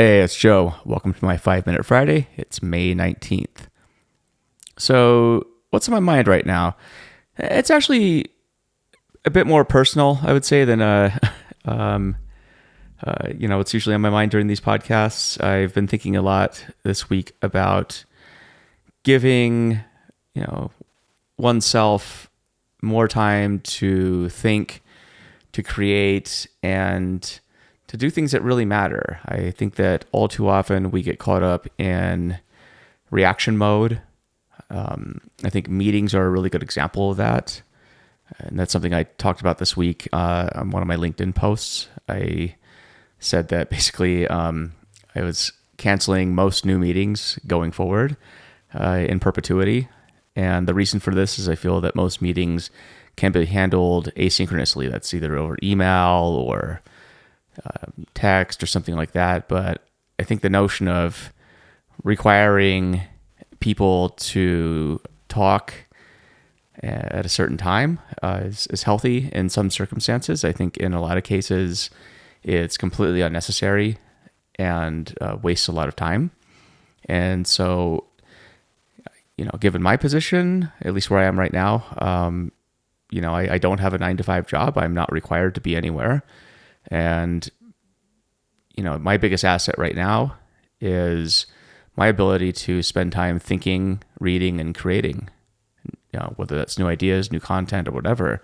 Hey, it's Joe. Welcome to my 5-Minute Friday. It's May 19th. So, what's on my mind right now? It's actually a bit more personal, I would say, than what's usually on my mind during these podcasts. I've been thinking a lot this week about giving, oneself more time to think, to create, and to do things that really matter. I think that all too often we get caught up in reaction mode. I think meetings are a really good example of that. And that's something I talked about this week on one of my LinkedIn posts. I said that basically I was canceling most new meetings going forward in perpetuity. And the reason for this is I feel that most meetings can be handled asynchronously. That's either over email or text or something like that. But I think the notion of requiring people to talk at a certain time is healthy in some circumstances. I think in a lot of cases it's completely unnecessary and wastes a lot of time. And so, given my position, at least where I am right now, I don't have a 9-to-5 job. I'm not required to be anywhere. And, my biggest asset right now is my ability to spend time thinking, reading, and creating, whether that's new ideas, new content, or whatever.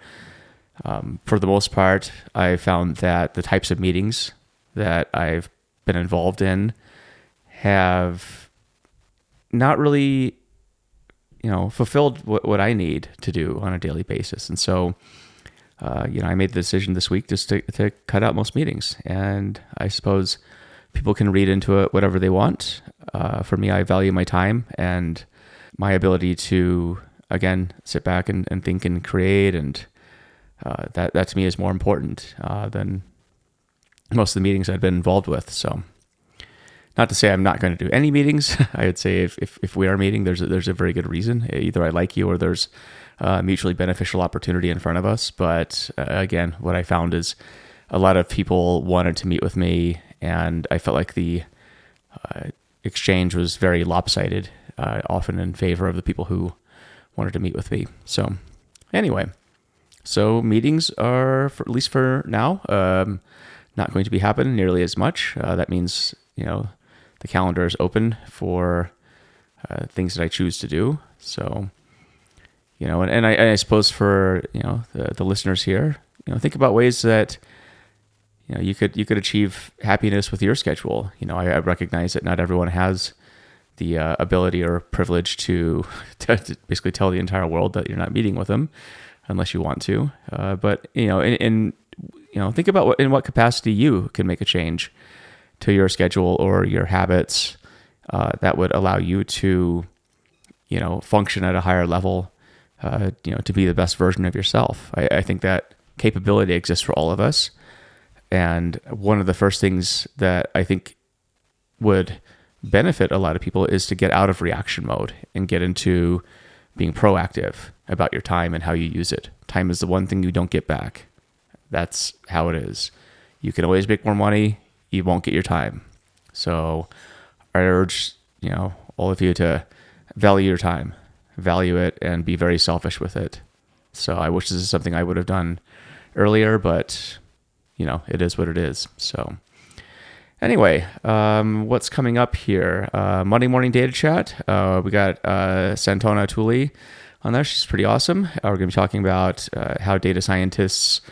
For the most part, I found that the types of meetings that I've been involved in have not really, fulfilled what I need to do on a daily basis. And so, I made the decision this week just to cut out most meetings. And I suppose people can read into it whatever they want. For me, I value my time and my ability to, again, sit back and think and create. And that to me is more important than most of the meetings I've been involved with. So not to say I'm not going to do any meetings. I would say if we are meeting, there's a very good reason. Either I like you or there's a mutually beneficial opportunity in front of us. But again, what I found is a lot of people wanted to meet with me, and I felt like the exchange was very lopsided, often in favor of the people who wanted to meet with me. So anyway, meetings are, at least for now, not going to be happening nearly as much. That means, the calendar is open for things that I choose to do. So, and I suppose for, the listeners here, think about ways that, you could achieve happiness with your schedule. I recognize that not everyone has the ability or privilege to basically tell the entire world that you're not meeting with them unless you want to. But, think about in what capacity you can make a change to your schedule or your habits that would allow you to, function at a higher level, to be the best version of yourself. I think that capability exists for all of us. And one of the first things that I think would benefit a lot of people is to get out of reaction mode and get into being proactive about your time and how you use it. Time is the one thing you don't get back. That's how it is. You can always make more money. You won't get your time. So I urge, all of you to value your time, value it, and be very selfish with it. So I wish this is something I would have done earlier, but, it is what it is. So anyway, what's coming up here? Monday morning data chat. We got Santona Tully on there. She's pretty awesome. We're going to be talking about how data scientists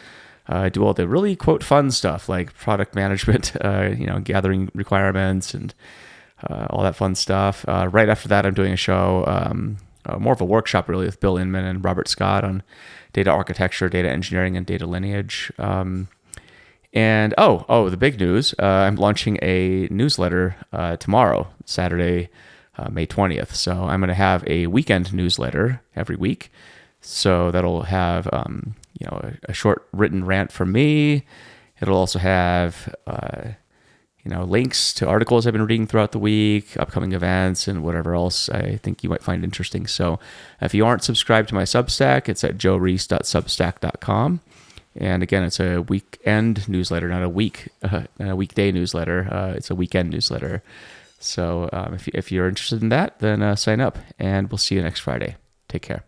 do all the really, quote, fun stuff like product management, gathering requirements and all that fun stuff. Right after that, I'm doing a show, more of a workshop really, with Bill Inman and Robert Scott on data architecture, data engineering, and data lineage. And the big news, I'm launching a newsletter tomorrow, Saturday, May 20th. So I'm going to have a weekend newsletter every week. So that'll have a short written rant from me. It'll also have links to articles I've been reading throughout the week, upcoming events, and whatever else I think you might find interesting. So if you aren't subscribed to my Substack, it's at joereese.substack.com. And again, it's a weekend newsletter, not a weekday newsletter. It's a weekend newsletter. So if you're interested in that, then sign up, and we'll see you next Friday. Take care.